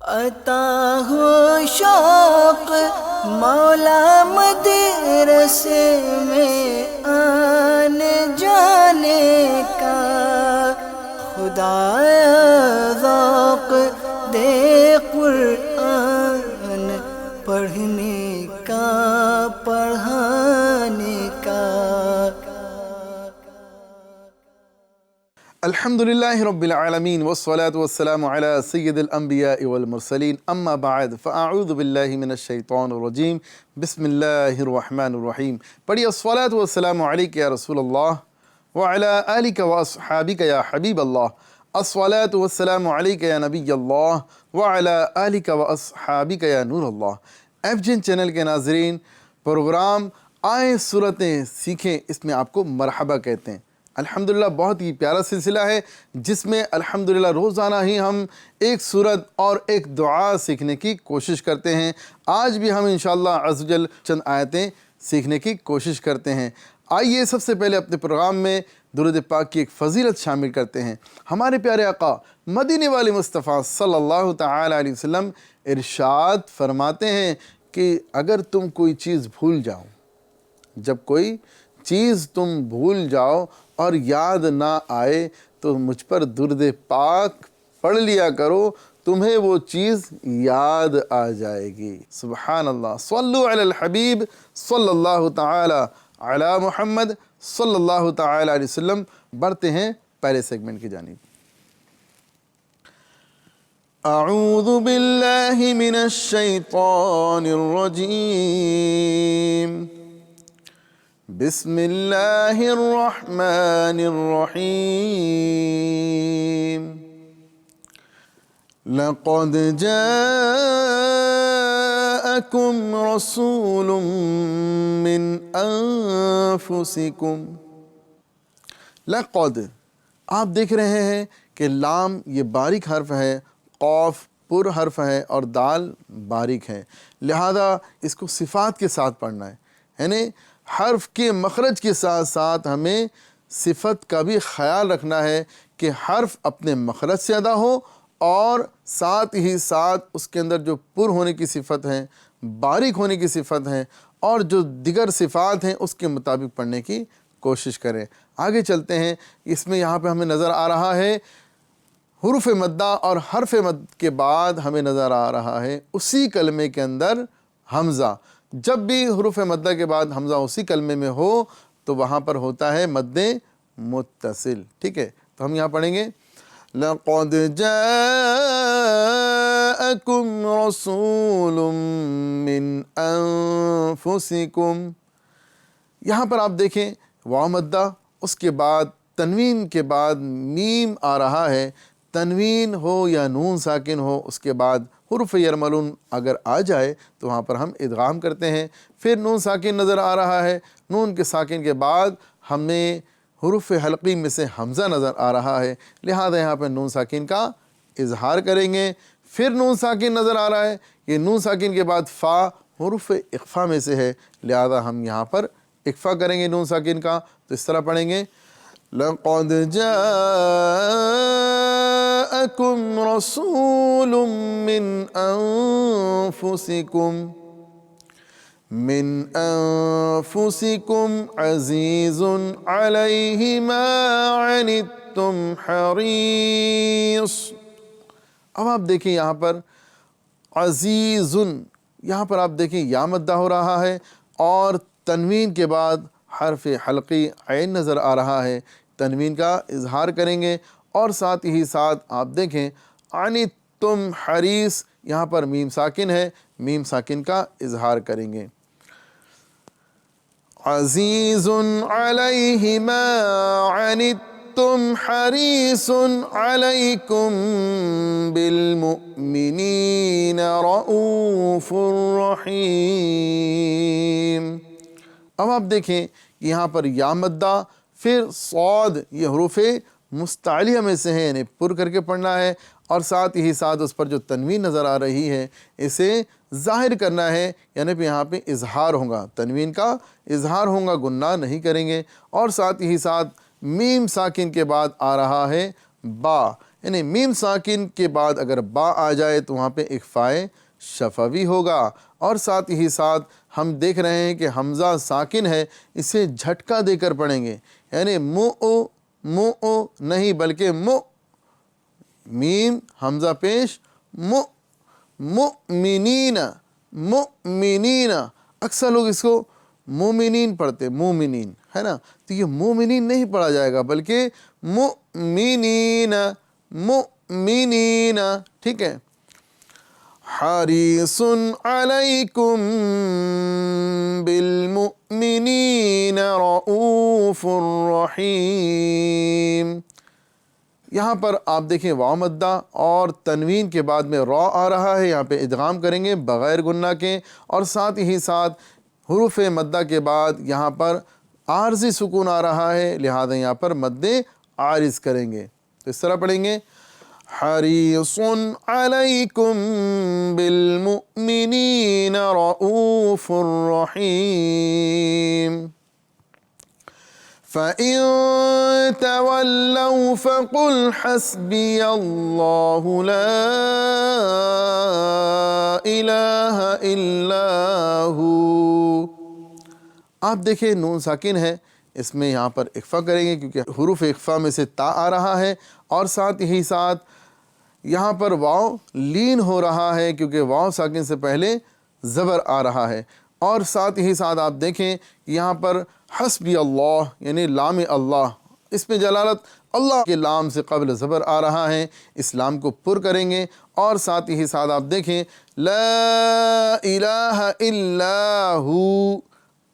عطا ہو شوق مولا مدرسے میں آنے جانے کا، خدایا ذوق دے قرآن پڑھنے کا، پڑھانے کا۔ الحمدللہ رب العالمین والصلاة والسلام علی سید الانبیاء والمرسلین، اما بعد فاعوذ باللہ من الشیطان الرجیم، بسم اللہ الرحمن الرحیم۔ پڑھیے الصلاة والسلام علیک یا رسول اللہ وعلی آلک واصحابک یا حبیب اللہ، الصلاة والسلام علیک یا نبی اللہ وعلی آلک واصحابک یا نور اللہ۔ FGN چینل کے ناظرین، پروگرام آئیں صورتیں سیکھیں، اس میں آپ کو مرحبا کہتے ہیں۔ الحمدللہ بہت ہی پیارا سلسلہ ہے جس میں الحمدللہ روزانہ ہی ہم ایک سورت اور ایک دعا سیکھنے کی کوشش کرتے ہیں۔ آج بھی ہم انشاءاللہ عز و جل چند آیتیں سیکھنے کی کوشش کرتے ہیں۔ آئیے سب سے پہلے اپنے پروگرام میں درود پاک کی ایک فضیلت شامل کرتے ہیں۔ ہمارے پیارے آقا مدینے والے مصطفیٰ صلی اللہ تعالی علیہ وسلم ارشاد فرماتے ہیں کہ اگر تم کوئی چیز بھول جاؤ، جب کوئی چیز تم بھول جاؤ اور یاد نہ آئے تو مجھ پر درود پاک پڑھ لیا کرو، تمہیں وہ چیز یاد آ جائے گی۔ سبحان اللہ۔ صلو علی الحبیب صلی اللہ تعالی علی محمد صلی اللہ تعالی علیہ وسلم۔ بڑھتے ہیں پہلے سیگمنٹ کی جانب۔ اعوذ باللہ من الشیطان الرجیم، بسم اللہ الرحمن الرحیم۔ لقد جاءکم رسول من انفسکم۔ لقد، آپ دیکھ رہے ہیں کہ لام یہ باریک حرف ہے، قاف پر حرف ہے اور دال باریک ہے، لہذا اس کو صفات کے ساتھ پڑھنا ہے، یعنی حرف کے مخرج کے ساتھ ساتھ ہمیں صفت کا بھی خیال رکھنا ہے کہ حرف اپنے مخرج سے ادا ہو اور ساتھ ہی ساتھ اس کے اندر جو پر ہونے کی صفت ہے، باریک ہونے کی صفت ہے اور جو دیگر صفات ہیں اس کے مطابق پڑھنے کی کوشش کریں۔ آگے چلتے ہیں۔ اس میں یہاں پہ ہمیں نظر آ رہا ہے حروف مدہ اور حرف مد کے بعد ہمیں نظر آ رہا ہے اسی کلمے کے اندر حمزہ۔ جب بھی حروف مدہ کے بعد حمزہ اسی کلمے میں ہو تو وہاں پر ہوتا ہے مد متصل، ٹھیک ہے؟ تو ہم یہاں پڑھیں گے لَقَدْ جَاءَكُمْ رَسُولٌ مِّنْ أَنفُسِكُمْ۔ یہاں پر آپ دیکھیں واو مدہ، اس کے بعد تنوین کے بعد میم آ رہا ہے، تنوین ہو یا نون ساکن ہو اس کے بعد حروف یرملون اگر آ جائے تو وہاں پر ہم ادغام کرتے ہیں۔ پھر نون ساکن نظر آ رہا ہے، نون کے ساکن کے بعد ہمیں حروف حلقی میں سے حمزہ نظر آ رہا ہے، لہذا یہاں پہ نون ساکن کا اظہار کریں گے۔ پھر نون ساکن نظر آ رہا ہے، یہ نون ساکن کے بعد فا حروف اخفا میں سے ہے، لہذا ہم یہاں پر اخفا کریں گے نون ساکن کا، تو اس طرح پڑھیں گے لَقَدْ جَاءَكُمْ رَسُولٌ مِّنْ أَنفُسِكُمْ عَزِيزٌ عَلَيْهِ مَا عَنِتُّمْ حَرِيصٌ۔ اب آپ دیکھیں یہاں پر عزیزٌ، یہاں پر آپ دیکھیں یا مدہ ہو رہا ہے اور تنوین کے بعد حرف حلقی عین نظر آ رہا ہے، تنوین کا اظہار کریں گے اور ساتھ ہی ساتھ آپ دیکھیں عنتم حریص، یہاں پر میم ساکن ہے، میم ساکن کا اظہار کریں گے۔ عزیز علیہ ما عنتم حریص علیکم بالمؤمنین رؤوف رحیم۔ اب آپ دیکھیں یہاں پر یا مدہ، پھر صاد، یہ حروف مستعلیہ میں سے ہے، یعنی پر کر کے پڑھنا ہے اور ساتھ ہی ساتھ اس پر جو تنوین نظر آ رہی ہے اسے ظاہر کرنا ہے، یعنی پہ یہاں پہ اظہار ہوگا، تنوین کا اظہار ہوگا، گناہ نہیں کریں گے۔ اور ساتھ ہی ساتھ میم ساکن کے بعد آ رہا ہے با، یعنی میم ساکن کے بعد اگر با آ جائے تو وہاں پہ اخفائے شفوی ہوگا، اور ساتھ ہی ساتھ ہم دیکھ رہے ہیں کہ حمزہ ساکن ہے، اسے جھٹکا دے کر پڑھیں گے، یعنی مو نہیں بلکہ مو، میم حمزہ پیش مؤمنین، مؤمنین، اکثر لوگ اس کو مومنین پڑھتے، مومنین ہے نا، تو یہ مومنین نہیں پڑھا جائے گا بلکہ مؤمنین، مؤمنین، ٹھیک ہے۔ حریص علیکم بالمؤمنین رؤوف رحیم، یہاں پر آپ دیکھیں واو مدہ اور تنوین کے بعد میں را آ رہا ہے، یہاں پہ ادغام کریں گے بغیر گنہ کے، اور ساتھ ہی ساتھ حروف مدہ کے بعد یہاں پر عارضی سکون آ رہا ہے، لہذا یہاں پر مد عارض کریں گے، تو اس طرح پڑھیں گے حریص علیکم بالمؤمنین رؤوف رحیم فَإِن تَوَلَّوْا فَقُلْ حَسْبِيَ اللَّهُ لَا إِلَٰهَ إِلَّا هُوَ، آپ دیکھیں نون ساکن ہے، اس میں یہاں پر اخفا کریں گے کیونکہ حروف اخفا میں سے تا آ رہا ہے، اور ساتھ ہی ساتھ یہاں پر واو لین ہو رہا ہے کیونکہ واو ساکن سے پہلے زبر آ رہا ہے، اور ساتھ ہی ساتھ آپ دیکھیں یہاں پر حسبی اللہ یعنی لام اللہ، اس میں جلالت اللہ کے لام سے قبل زبر آ رہا ہے، اس لام کو پر کریں گے، اور ساتھ ہی ساتھ آپ دیکھیں لا الہ الا ہو،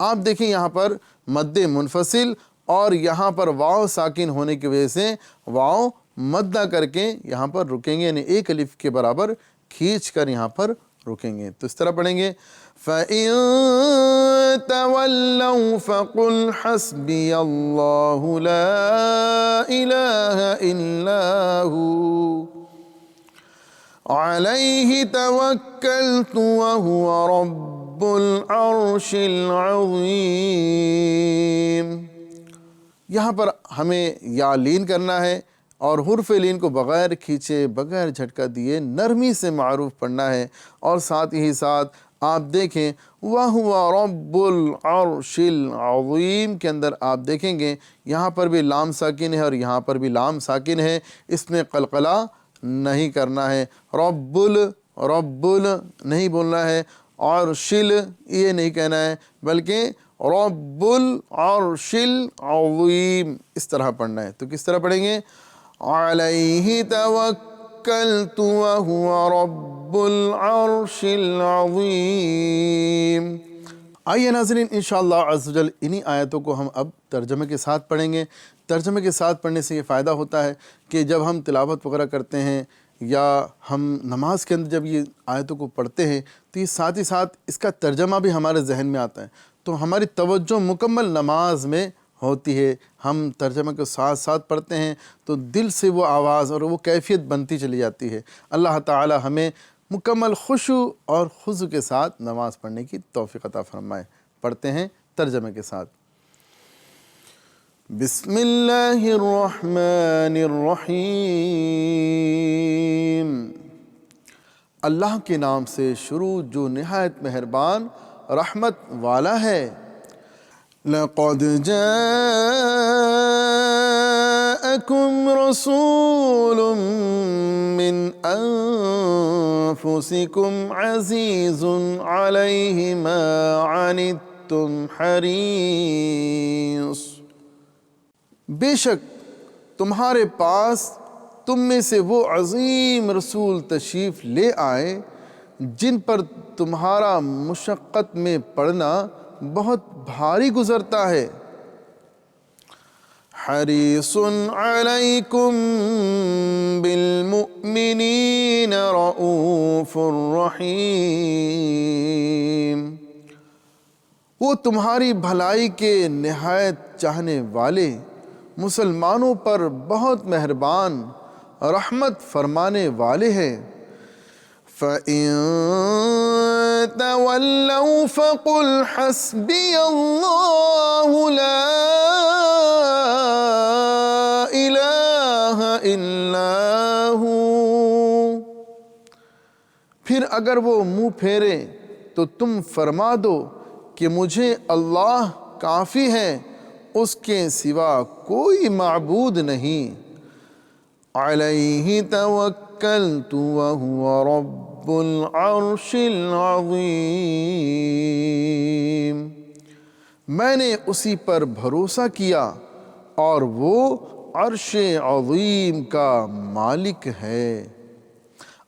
آپ دیکھیں یہاں پر مد منفصل، اور یہاں پر واو ساکن ہونے کی وجہ سے واو مدہ کر کے یہاں پر رکیں گے، یعنی ایک الف کے برابر کھینچ کر یہاں پر رکیں گے، تو اس طرح پڑھیں گے فَإِن تَوَلَّوْا فَقُلْ حَسْبِيَ اللَّهُ لَا إِلَٰهَ إِلَّا هُوَ عَلَيْهِ تَوَكَّلْتُ وَهُوَ رَبُّ الْعَرْشِ الْعَظِيمِ، یہاں پر ہمیں یا لین کرنا ہے، اور حرف لین کو بغیر کھینچے بغیر جھٹکا دیے نرمی سے معروف پڑھنا ہے، اور ساتھ ہی ساتھ آپ دیکھیں وَهُوَ رَبُّ الْعَرْشِ الْعَظِيمِ کے اندر آپ دیکھیں گے یہاں پر بھی لام ساکن ہے اور یہاں پر بھی لام ساکن ہے، اس میں قلقلہ نہیں کرنا ہے، رب نہیں بولنا ہے، عرشل یہ نہیں کہنا ہے بلکہ رب العرش العظیم اس طرح پڑھنا ہے، تو کس طرح پڑھیں گے علیہ توکلت وہو رب العرش العظیم۔ آئیے ناظرین انشاءاللہ عز و جل انہی آیتوں کو ہم اب ترجمے کے ساتھ پڑھیں گے۔ ترجمے کے ساتھ پڑھنے سے یہ فائدہ ہوتا ہے کہ جب ہم تلاوت وغیرہ کرتے ہیں یا ہم نماز کے اندر جب یہ آیتوں کو پڑھتے ہیں تو یہ ساتھ ہی ساتھ اس کا ترجمہ بھی ہمارے ذہن میں آتا ہے، تو ہماری توجہ مکمل نماز میں ہوتی ہے، ہم ترجمے کے ساتھ ساتھ پڑھتے ہیں تو دل سے وہ آواز اور وہ کیفیت بنتی چلی جاتی ہے۔ اللہ تعالی ہمیں مکمل خشوع اور خضوع کے ساتھ نماز پڑھنے کی توفیق عطا فرمائے۔ پڑھتے ہیں ترجمے کے ساتھ۔ بسم اللہ الرحمن الرحیم، اللہ کے نام سے شروع جو نہایت مہربان رحمت والا ہے۔ لَقَدْ جَاءَكُمْ رَسُولٌ مِّنْ أَنفُسِكُمْ عَزِيزٌ عَلَيْهِ مَا عَنِتُّمْ حَرِيصٌ، بے شک تمہارے پاس تم میں سے وہ عظیم رسول تشریف لے آئے جن پر تمہارا مشقت میں پڑنا بہت بھاری گزرتا ہے۔ حریص علیکم بالمؤمنین رؤوف رحیم، وہ تمہاری بھلائی کے نہایت چاہنے والے مسلمانوں پر بہت مہربان رحمت فرمانے والے ہیں۔ فَإِن تَوَلَّوْا فَقُلْ حَسْبِيَ اللَّهُ لَا إِلَٰهَ إِلَّا پھر اگر وہ منہ پھیرے تو تم فرما دو کہ مجھے اللہ کافی ہے، اس کے سوا کوئی معبود نہیں۔ علیہ توکلت وہو رب العرش العظیم، میں نے اسی پر بھروسہ کیا اور وہ عرش عظیم کا مالک ہے۔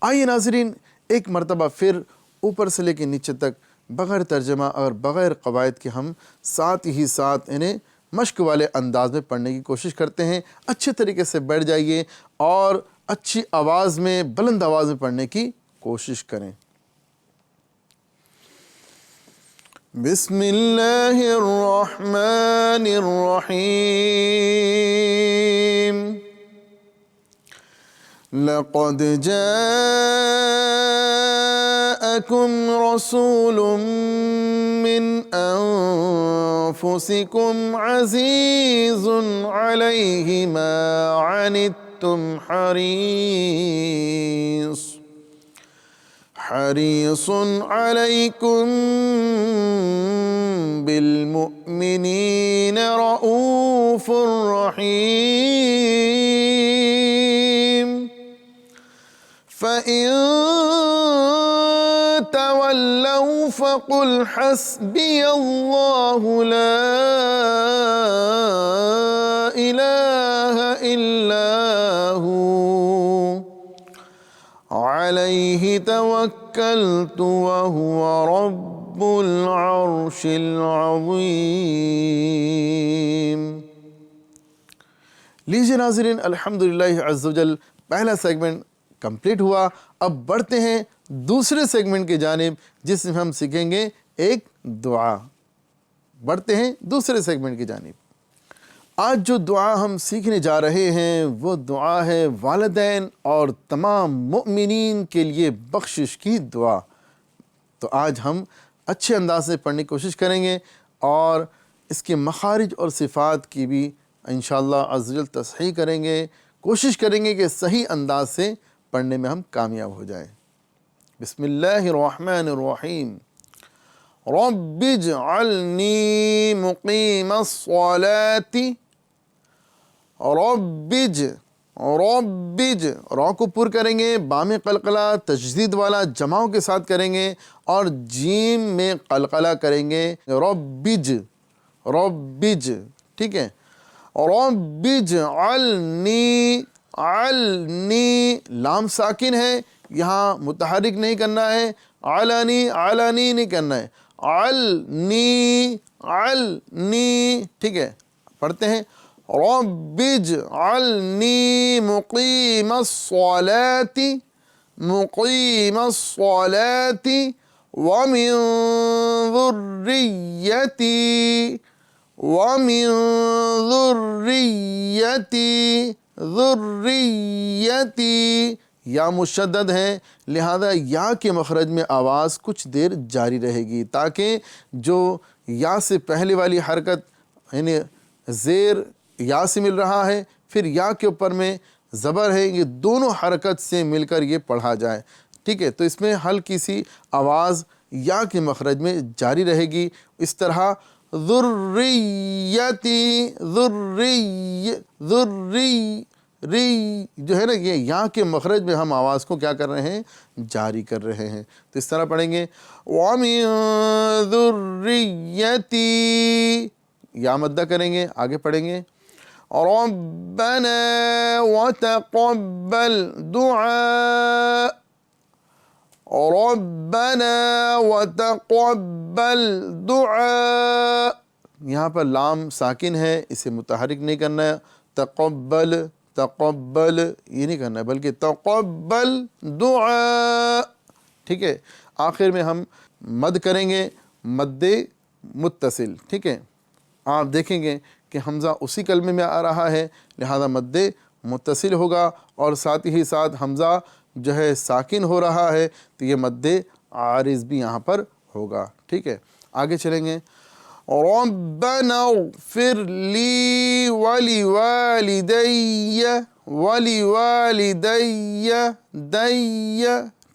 آئیے ناظرین، ایک مرتبہ پھر اوپر سے لے کے نیچے تک بغیر ترجمہ اور بغیر قواعد کے ہم ساتھ ہی ساتھ انہیں مشق والے انداز میں پڑھنے کی کوشش کرتے ہیں۔ اچھے طریقے سے بیٹھ جائیے اور اچھی آواز میں، بلند آواز میں پڑھنے کی کوشش کریں۔ بسم اللہ الرحمن الرحیم۔ لقد جاءکم رسول من انفسکم عزیز علیہ ما عنتم حریص علیکم بالمؤمنین رؤوف رحیم۔ فَإِن تَوَلَّوْا فَقُلْ حَسْبِيَ اللَّهُ لَا إِلَٰهَ إِلَّا هُوَ عَلَيْهِ تَوَكَّلْتُ وَهُوَ رَبُّ الْعَرْشِ الْعَظِيمِ۔ لیجئے ناظرین، الحمدللہ عز و جل پہلا سیگمنٹ کمپلیٹ ہوا۔ اب بڑھتے ہیں دوسرے سیگمنٹ کی جانب، جس میں ہم سیکھیں گے ایک دعا۔ بڑھتے ہیں دوسرے سیگمنٹ کی جانب۔ آج جو دعا ہم سیکھنے جا رہے ہیں وہ دعا ہے والدین اور تمام مؤمنین کے لیے بخشش کی دعا۔ تو آج ہم اچھے انداز سے پڑھنے کی کوشش کریں گے اور اس کے مخارج اور صفات کی بھی انشاءاللہ عز و جل تصحیح کریں گے، کوشش کریں گے کہ صحیح انداز سے پڑھنے میں ہم کامیاب ہو جائیں۔ بسم اللہ الرحمن الرحیم۔ رب اجعلنی مقیم الصلاۃ، ربج را کو پر کریں گے، با میں قلقلہ تجدید والا جماؤں کے ساتھ کریں گے اور جیم میں قلقلہ کریں گے، ربج، ٹھیک ہے۔ ربج علنی لام ساکن ہے، یہاں متحرک نہیں کرنا ہے، علنی نہیں کرنا ہے، علنی، ٹھیک ہے۔ پڑھتے ہیں، رب اجعلنی مقیم الصلاۃ ومن ذریتی، یا مشدد ہے لہذا یا کے مخرج میں آواز کچھ دیر جاری رہے گی تاکہ جو یا سے پہلے والی حرکت یعنی زیر یا سے مل رہا ہے، پھر یا کے اوپر میں زبر ہے، یہ دونوں حرکت سے مل کر یہ پڑھا جائے، ٹھیک ہے۔ تو اس میں ہلکی سی آواز یا کے مخرج میں جاری رہے گی۔ اس طرح جو ہے نا، یہ یا کے مخرج میں ہم آواز کو کیا کر رہے ہیں، جاری کر رہے ہیں۔ تو اس طرح پڑھیں گے، وَمِن ذُرِّيَّتِي، یا مدہ کریں گے، آگے پڑھیں گے، رَبَّنَا وَتَقَبَّلْ دُعَاء، رَبَّنَا وَتَقَبَّلْ دُعَاء، یہاں پر لام ساکن ہے، اسے متحرک نہیں کرنا ہے، تقبل یہ نہیں کرنا ہے بلکہ تقبل دعاء، ٹھیک ہے۔ آخر میں ہم مد کریں گے، مد متصل، ٹھیک ہے۔ آپ دیکھیں گے کہ حمزہ اسی کلمے میں آ رہا ہے لہذا مد متصل ہوگا، اور ساتھ ہی ساتھ حمزہ جو ہے ساکن ہو رہا ہے تو یہ مد عارض بھی یہاں پر ہوگا، ٹھیک ہے۔ آگے چلیں گے، ربنا اغفر لی ولیوالدی،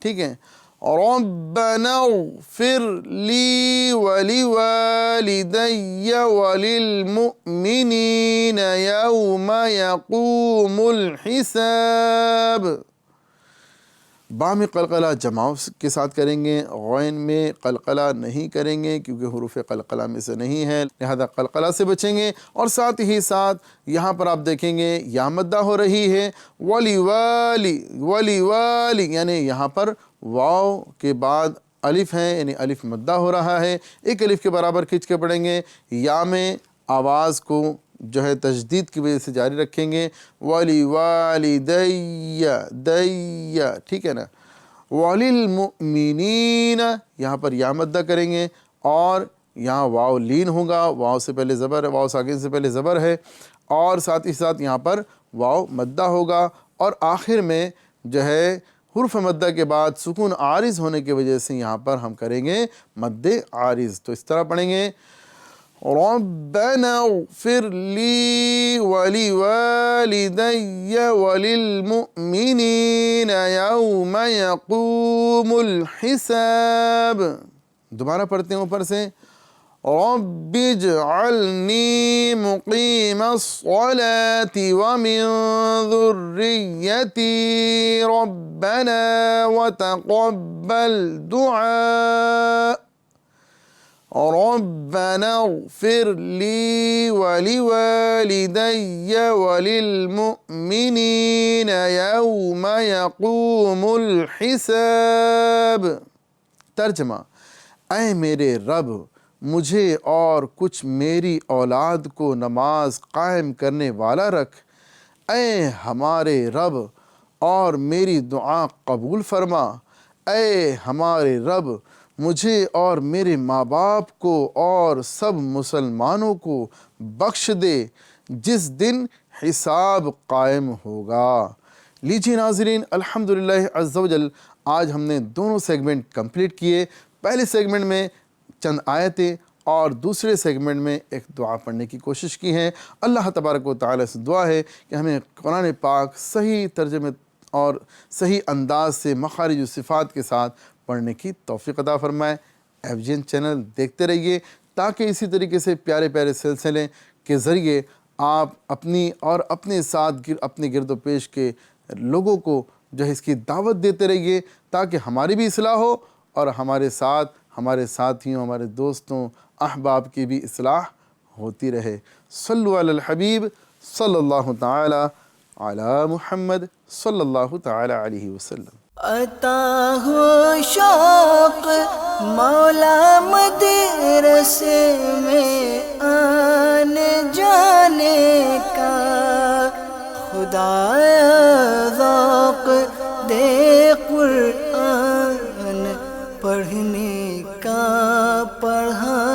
ٹھیک ہے۔ ربنا اغفر لی ولوالدی وللمؤمنین یوم یقوم الحساب. با میں قلقلہ جماؤ کے ساتھ کریں گے، غین میں قلقلہ نہیں کریں گے کیونکہ حروف قلقلہ میں سے نہیں ہے، لہذا قلقلہ سے بچیں گے. اور ساتھ ہی ساتھ یہاں پر آپ دیکھیں گے یا مدہ ہو رہی ہے، ولی والی ولی والی، یعنی یہاں پر واو کے بعد الف ہے، یعنی الف مدہ ہو رہا ہے، ایک الف کے برابر کھینچ کے پڑھیں گے. یا میں آواز کو جو ہے تشدید کی وجہ سے جاری رکھیں گے، ولی والدی دی، ٹھیک ہے نا. وللمؤمنین یہاں پر یا مدہ کریں گے، اور یہاں واو لین ہوگا، واو سے پہلے زبر ہے، واو ساکن سے پہلے زبر ہے، اور ساتھ ہی ساتھ یہاں پر واو مدہ ہوگا. اور آخر میں جو ہے حرف مدہ کے بعد سکون عارض ہونے کی وجہ سے یہاں پر ہم کریں گے مد عارض. تو اس طرح پڑھیں گے، ربنا اغفر لی ولوالدی وللمؤمنین یوم یقوم الحساب. دوبارہ پڑھتے ہیں اوپر سے، رب اجعلنی مقیم الصلاة ومن ذریتی ربنا وتقبل دعاء. ربنا اغفر لی ولوالدی وللمؤمنین یوم یقوم الحساب. ترجمہ، اے میرے رب، مجھے اور کچھ میری اولاد کو نماز قائم کرنے والا رکھ. اے ہمارے رب، اور میری دعا قبول فرما. اے ہمارے رب، مجھے اور میرے ماں باپ کو اور سب مسلمانوں کو بخش دے جس دن حساب قائم ہوگا. لیجیے ناظرین، الحمدللہ عز و جل آج ہم نے دونوں سیگمنٹ کمپلیٹ کیے. پہلے سیگمنٹ میں چند آیتیں اور دوسرے سیگمنٹ میں ایک دعا پڑھنے کی کوشش کی ہے. اللہ تبارک و تعالی سے دعا ہے کہ ہمیں قرآن پاک صحیح ترجمے اور صحیح انداز سے مخارج و صفات کے ساتھ پڑھنے کی توفیق عطا فرمائے. FGN چینل دیکھتے رہیے تاکہ اسی طریقے سے پیارے پیارے سلسلے کے ذریعے آپ اپنی اور اپنے ساتھ اپنے گرد و پیش کے لوگوں کو جو ہے اس کی دعوت دیتے رہیے تاکہ ہماری بھی اصلاح ہو اور ہمارے ساتھ ہمارے ساتھیوں، ہمارے دوستوں، احباب کی بھی اصلاح ہوتی رہے. صلو علی الحبیب صلی اللہ تعالی علی محمد صلی اللہ تعالی علیہ وسلم. عطا ہو شوق مولا مدرسے میں آنے جانے کا، خدایا ذوق دے قرآن پڑھنے کا، پڑھا